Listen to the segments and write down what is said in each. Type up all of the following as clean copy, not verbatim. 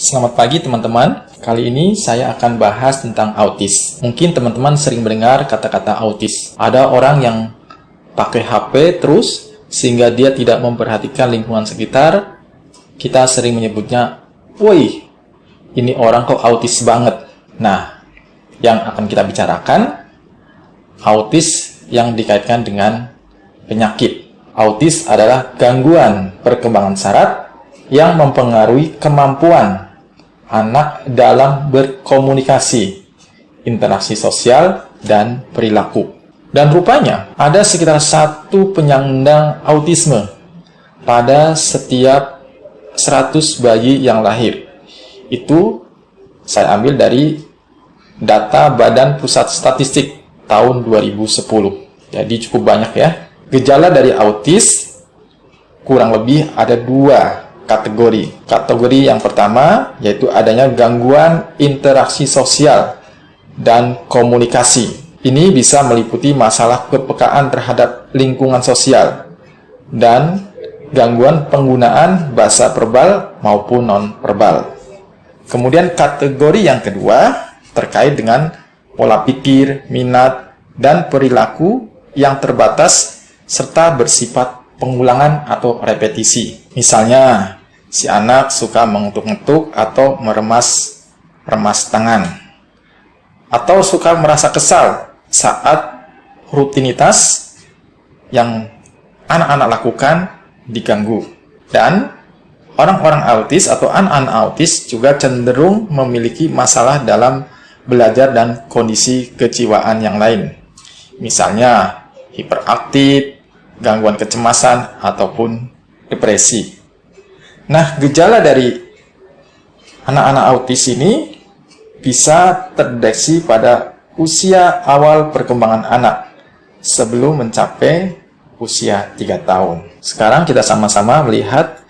Selamat pagi teman-teman. Kali ini saya akan bahas tentang autis. Mungkin teman-teman sering mendengar kata-kata autis. Ada orang yang pakai HP terus sehingga dia tidak memperhatikan lingkungan sekitar. Kita sering menyebutnya, "Woi, ini orang kok autis banget." Nah, yang akan kita bicarakan autis yang dikaitkan dengan penyakit. Autis adalah gangguan perkembangan saraf yang mempengaruhi kemampuan anak dalam berkomunikasi, interaksi sosial, dan perilaku. Dan rupanya ada sekitar 1 penyandang autisme pada setiap 100 bayi yang lahir. Itu saya ambil dari data Badan Pusat Statistik tahun 2010. Jadi cukup banyak ya. Gejala dari autis kurang lebih ada 2 kategori. Kategori yang pertama yaitu adanya gangguan interaksi sosial dan komunikasi. Ini bisa meliputi masalah kepekaan terhadap lingkungan sosial dan gangguan penggunaan bahasa verbal maupun non-verbal. Kemudian kategori yang kedua terkait dengan pola pikir, minat, dan perilaku yang terbatas serta bersifat pengulangan atau repetisi. Misalnya, si anak suka mengetuk-ngetuk atau meremas tangan. Atau suka merasa kesal saat rutinitas yang anak-anak lakukan diganggu. Dan orang-orang autis atau anak-anak autis juga cenderung memiliki masalah dalam belajar dan kondisi kejiwaan yang lain. Misalnya, hiperaktif, gangguan kecemasan, ataupun depresi. Nah, gejala dari anak-anak autis ini bisa terdeteksi pada usia awal perkembangan anak sebelum mencapai usia 3 tahun. Sekarang kita sama-sama melihat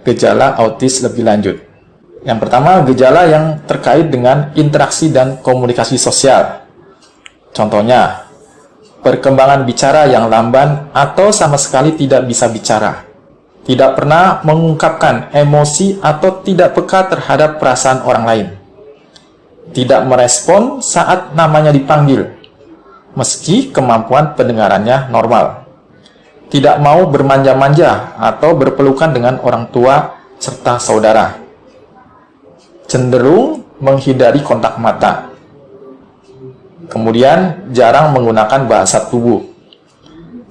gejala autis lebih lanjut. Yang pertama, gejala yang terkait dengan interaksi dan komunikasi sosial. Contohnya, perkembangan bicara yang lamban atau sama sekali tidak bisa bicara. Tidak pernah mengungkapkan emosi atau tidak peka terhadap perasaan orang lain. Tidak merespon saat namanya dipanggil, meski kemampuan pendengarannya normal. Tidak mau bermanja-manja atau berpelukan dengan orang tua serta saudara. Cenderung menghindari kontak mata. Kemudian jarang menggunakan bahasa tubuh.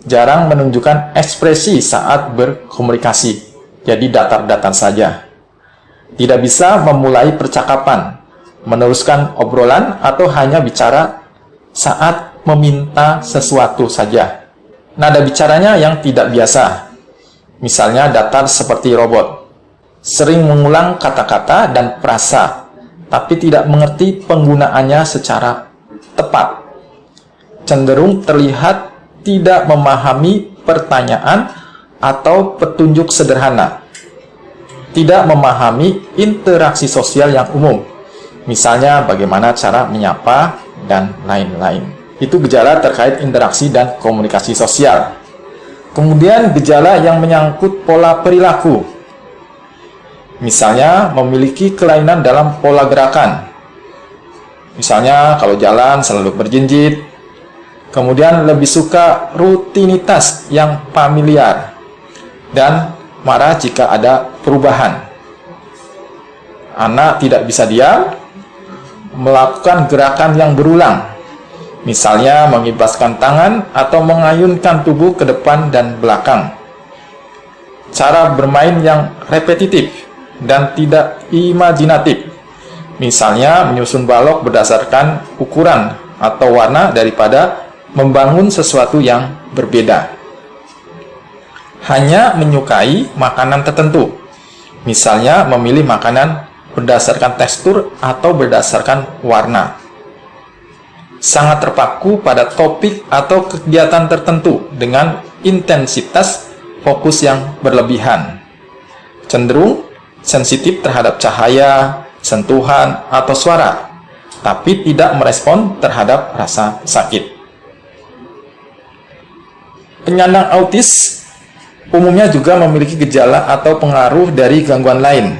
Jarang menunjukkan ekspresi saat berkomunikasi. Jadi datar-datar saja. Tidak bisa memulai percakapan, meneruskan obrolan atau hanya bicara saat meminta sesuatu saja. Nada bicaranya yang tidak biasa. Misalnya datar seperti robot. Sering mengulang kata-kata dan frasa, tapi tidak mengerti penggunaannya secara tepat. Cenderung terlihat tidak memahami pertanyaan atau petunjuk sederhana. Tidak memahami interaksi sosial yang umum. Misalnya bagaimana cara menyapa dan lain-lain. Itu gejala terkait interaksi dan komunikasi sosial. Kemudian gejala yang menyangkut pola perilaku. Misalnya memiliki kelainan dalam pola gerakan. Misalnya kalau jalan selalu berjinjit. Kemudian lebih suka rutinitas yang familiar. Dan marah jika ada perubahan. Anak tidak bisa diam, melakukan gerakan yang berulang. Misalnya mengibaskan tangan atau mengayunkan tubuh ke depan dan belakang. Cara bermain yang repetitif dan tidak imajinatif. Misalnya menyusun balok berdasarkan ukuran atau warna daripada membangun sesuatu yang berbeda. Hanya menyukai makanan tertentu. Misalnya memilih makanan berdasarkan tekstur atau berdasarkan warna. Sangat terpaku pada topik atau kegiatan tertentu dengan intensitas fokus yang berlebihan. Cenderung sensitif terhadap cahaya, sentuhan, atau suara, tapi tidak merespon terhadap rasa sakit. Penyandang autis umumnya juga memiliki gejala atau pengaruh dari gangguan lain.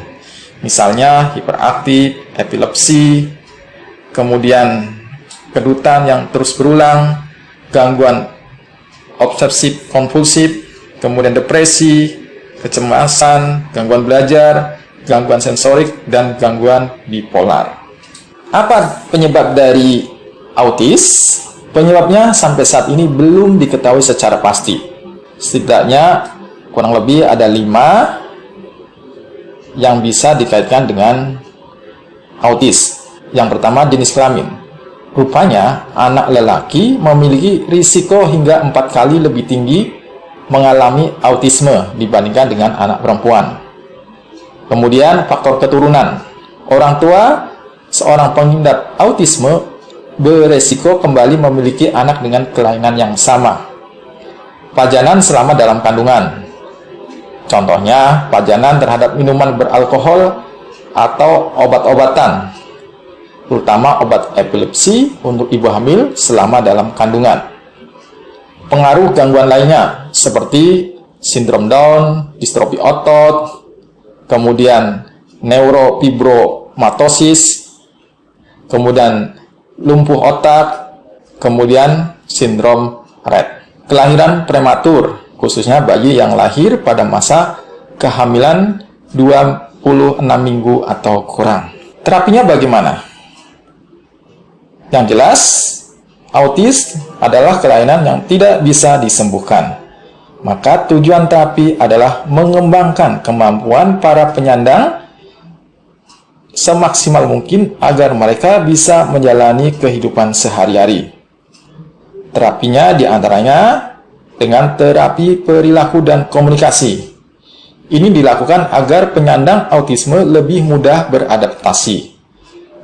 Misalnya hiperaktif, epilepsi, kemudian kedutan yang terus berulang, gangguan obsesif kompulsif, kemudian depresi, kecemasan, gangguan belajar, gangguan sensorik, dan gangguan bipolar. Apa penyebab dari autis? Penyebabnya sampai saat ini belum diketahui secara pasti. Setidaknya kurang lebih ada 5 yang bisa dikaitkan dengan autis. Yang pertama, jenis kelamin. Rupanya anak lelaki memiliki risiko hingga 4 kali lebih tinggi mengalami autisme dibandingkan dengan anak perempuan. Kemudian faktor keturunan. Orang tua seorang pengidap autisme beresiko kembali memiliki anak dengan kelainan yang sama. Pajanan selama dalam kandungan. Contohnya, pajanan terhadap minuman beralkohol atau obat-obatan, terutama obat epilepsi untuk ibu hamil selama dalam kandungan. Pengaruh gangguan lainnya seperti sindrom Down, distrofi otot, kemudian neurofibromatosis, kemudian lumpuh otak, kemudian sindrom Rett. Kelahiran prematur, khususnya bayi yang lahir pada masa kehamilan 26 minggu atau kurang. Terapinya bagaimana? Yang jelas, autis adalah kelainan yang tidak bisa disembuhkan. Maka tujuan terapi adalah mengembangkan kemampuan para penyandang semaksimal mungkin agar mereka bisa menjalani kehidupan sehari-hari. Terapinya diantaranya dengan terapi perilaku dan komunikasi. Ini dilakukan agar penyandang autisme lebih mudah beradaptasi.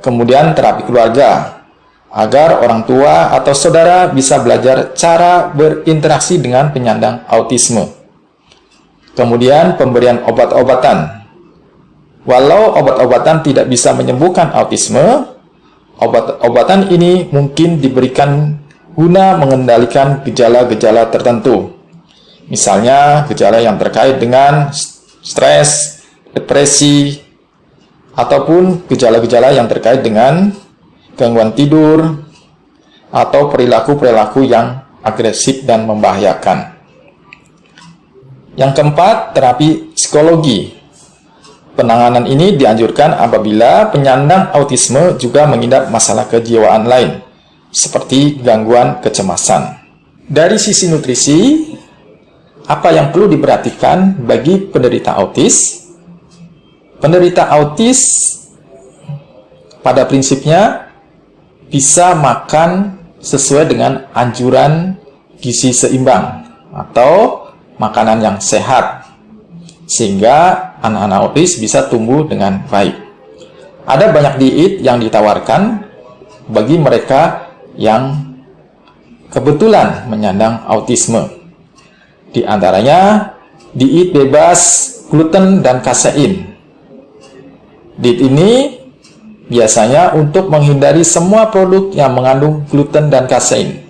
Kemudian terapi keluarga, agar orang tua atau saudara bisa belajar cara berinteraksi dengan penyandang autisme. Kemudian pemberian obat-obatan. Walau obat-obatan tidak bisa menyembuhkan autisme, obat-obatan ini mungkin diberikan guna mengendalikan gejala-gejala tertentu. Misalnya, gejala yang terkait dengan stres, depresi, ataupun gejala-gejala yang terkait dengan gangguan tidur, atau perilaku-perilaku yang agresif dan membahayakan. Yang keempat, terapi psikologi. Penanganan ini dianjurkan apabila penyandang autisme juga mengidap masalah kejiwaan lain, seperti gangguan kecemasan. Dari sisi nutrisi, apa yang perlu diperhatikan bagi penderita autis? Penderita autis pada prinsipnya bisa makan sesuai dengan anjuran gizi seimbang atau makanan yang sehat, sehingga anak-anak autis bisa tumbuh dengan baik. Ada banyak diet yang ditawarkan bagi mereka yang kebetulan menyandang autisme. Di antaranya diet bebas gluten dan kasein. Diet ini biasanya untuk menghindari semua produk yang mengandung gluten dan kasein.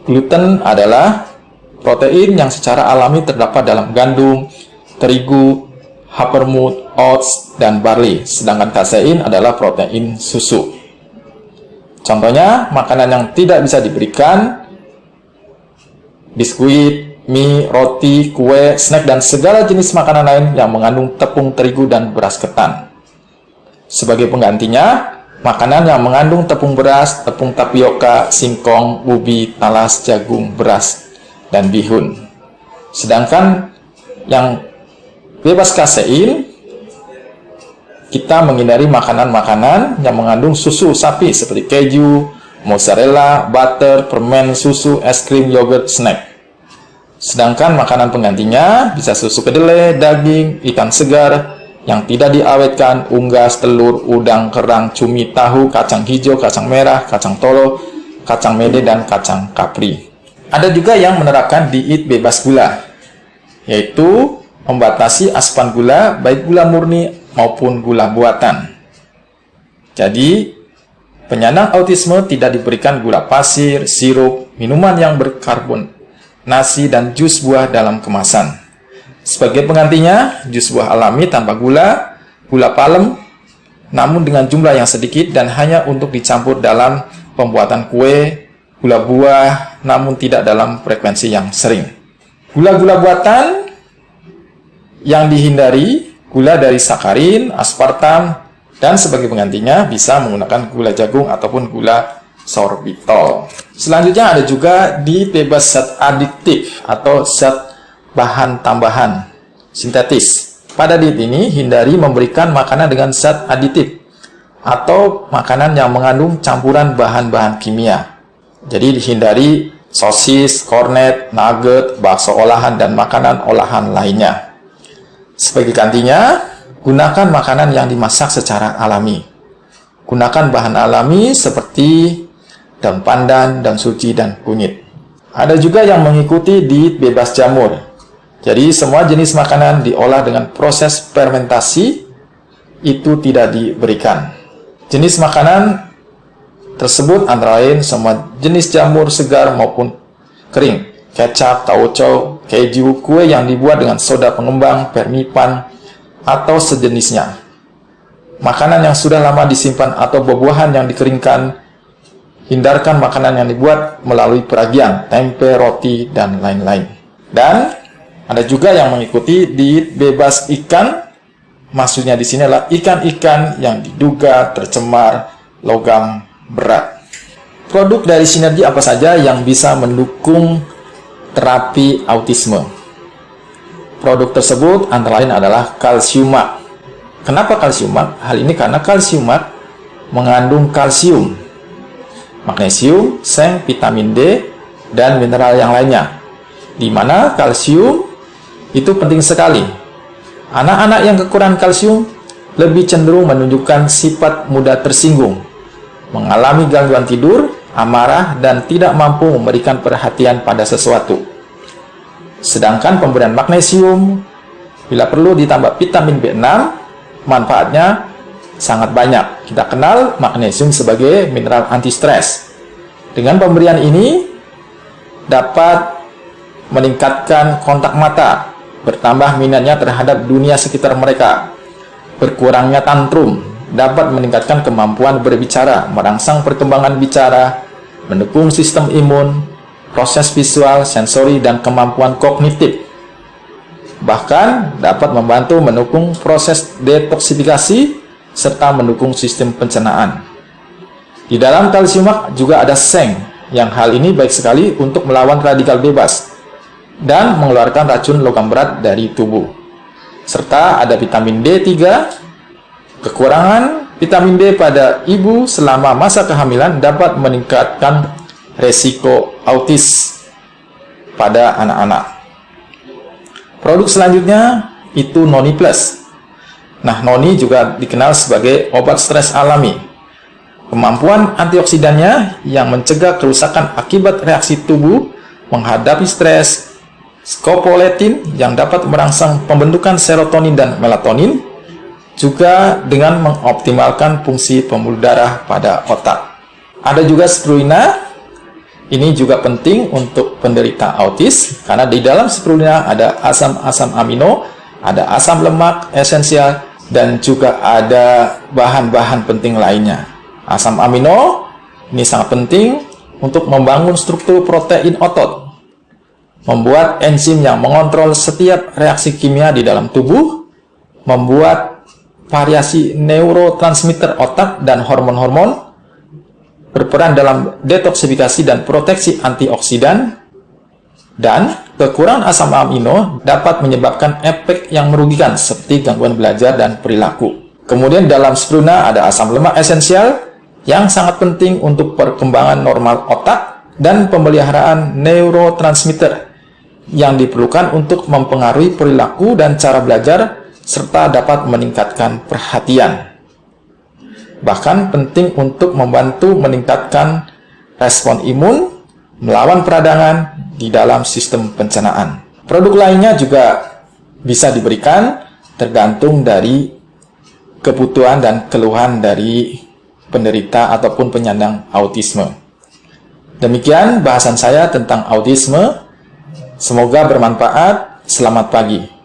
Gluten adalah protein yang secara alami terdapat dalam gandum, terigu, havermut, oats, dan barley. Sedangkan kasein adalah protein susu. Contohnya, makanan yang tidak bisa diberikan: biskuit, mie, roti, kue, snack, dan segala jenis makanan lain yang mengandung tepung terigu dan beras ketan. Sebagai penggantinya, makanan yang mengandung tepung beras, tepung tapioka, singkong, ubi, talas, jagung, beras, dan bihun. Sedangkan yang bebas kasein, kita menghindari makanan-makanan yang mengandung susu sapi seperti keju, mozzarella, butter, permen, susu, es krim, yogurt, snack. Sedangkan makanan penggantinya bisa susu kedelai, daging, ikan segar yang tidak diawetkan, unggas, telur, udang, kerang, cumi, tahu, kacang hijau, kacang merah, kacang tolo, kacang mede, dan kacang kapri. Ada juga yang menerapkan diet bebas gula, yaitu membatasi asupan gula, baik gula murni maupun gula buatan. Jadi, penyandang autisme tidak diberikan gula pasir, sirup, minuman yang berkarbonasi, dan jus buah dalam kemasan. Sebagai penggantinya, jus buah alami tanpa gula, gula palem, namun dengan jumlah yang sedikit dan hanya untuk dicampur dalam pembuatan kue, gula buah, namun tidak dalam frekuensi yang sering. Gula-gula buatan yang dihindari, gula dari sakarin, aspartam, dan sebagai penggantinya bisa menggunakan gula jagung ataupun gula sorbitol. Selanjutnya ada juga diet bebas zat adiktif atau zat bahan tambahan sintetis. Pada diet ini hindari memberikan makanan dengan zat aditif atau makanan yang mengandung campuran bahan-bahan kimia. Jadi dihindari sosis, kornet, nugget, bakso olahan, dan makanan olahan lainnya. Sebagai gantinya, gunakan makanan yang dimasak secara alami. Gunakan bahan alami seperti daun pandan, daun suci, dan kunyit. Ada juga yang mengikuti diet bebas jamur. Jadi semua jenis makanan diolah dengan proses fermentasi itu tidak diberikan. Jenis makanan tersebut antara lain semua jenis jamur segar maupun kering, kecap, tauco, keju, kue yang dibuat dengan soda pengembang, permipan, atau sejenisnya. Makanan yang sudah lama disimpan atau buah-buahan yang dikeringkan. Hindarkan makanan yang dibuat melalui peragian, tempe, roti, dan lain-lain. Dan ada juga yang mengikuti diet bebas ikan. Maksudnya di sini adalah ikan-ikan yang diduga tercemar logam berat. Produk dari sinergi apa saja yang bisa mendukung terapi autisme? Produk tersebut antara lain adalah kalsiumat. Kenapa kalsiumat? Hal ini karena kalsiumat mengandung kalsium, magnesium, seng, vitamin D, dan mineral yang lainnya. Di mana kalsium itu penting sekali. Anak-anak yang kekurangan kalsium lebih cenderung menunjukkan sifat mudah tersinggung, mengalami gangguan tidur, amarah, dan tidak mampu memberikan perhatian pada sesuatu. Sedangkan pemberian magnesium, bila perlu ditambah vitamin B6, manfaatnya sangat banyak. Kita kenal magnesium sebagai mineral anti-stres. Dengan pemberian ini dapat meningkatkan kontak mata, bertambah minatnya terhadap dunia sekitar mereka, berkurangnya tantrum, dapat meningkatkan kemampuan berbicara, merangsang perkembangan bicara, mendukung sistem imun, proses visual, sensori, dan kemampuan kognitif. Bahkan dapat membantu mendukung proses detoksifikasi serta mendukung sistem pencernaan. Di dalam kalsiumat juga ada seng, yang hal ini baik sekali untuk melawan radikal bebas dan mengeluarkan racun logam berat dari tubuh. Serta ada vitamin D3. Kekurangan vitamin D pada ibu selama masa kehamilan dapat meningkatkan resiko autis pada anak-anak. Produk selanjutnya itu Noni Plus. Nah, Noni juga dikenal sebagai obat stres alami. Kemampuan antioksidannya yang mencegah kerusakan akibat reaksi tubuh menghadapi stres, scopoletin yang dapat merangsang pembentukan serotonin dan melatonin, juga dengan mengoptimalkan fungsi pembuluh darah pada otak. Ada juga spirulina. Ini juga penting untuk penderita autis karena di dalam spirulina ada asam-asam amino, ada asam lemak esensial, dan juga ada bahan-bahan penting lainnya. Asam amino ini sangat penting untuk membangun struktur protein otot, membuat enzim yang mengontrol setiap reaksi kimia di dalam tubuh, membuat variasi neurotransmitter otak dan hormon-hormon, berperan dalam detoksifikasi dan proteksi antioksidan, dan kekurangan asam amino dapat menyebabkan efek yang merugikan seperti gangguan belajar dan perilaku. Kemudian dalam spirulina ada asam lemak esensial yang sangat penting untuk perkembangan normal otak dan pemeliharaan neurotransmitter yang diperlukan untuk mempengaruhi perilaku dan cara belajar serta dapat meningkatkan perhatian. Bahkan penting untuk membantu meningkatkan respon imun, melawan peradangan di dalam sistem pencernaan. Produk lainnya juga bisa diberikan tergantung dari kebutuhan dan keluhan dari penderita ataupun penyandang autisme. Demikian bahasan saya tentang autisme. Semoga bermanfaat. Selamat pagi.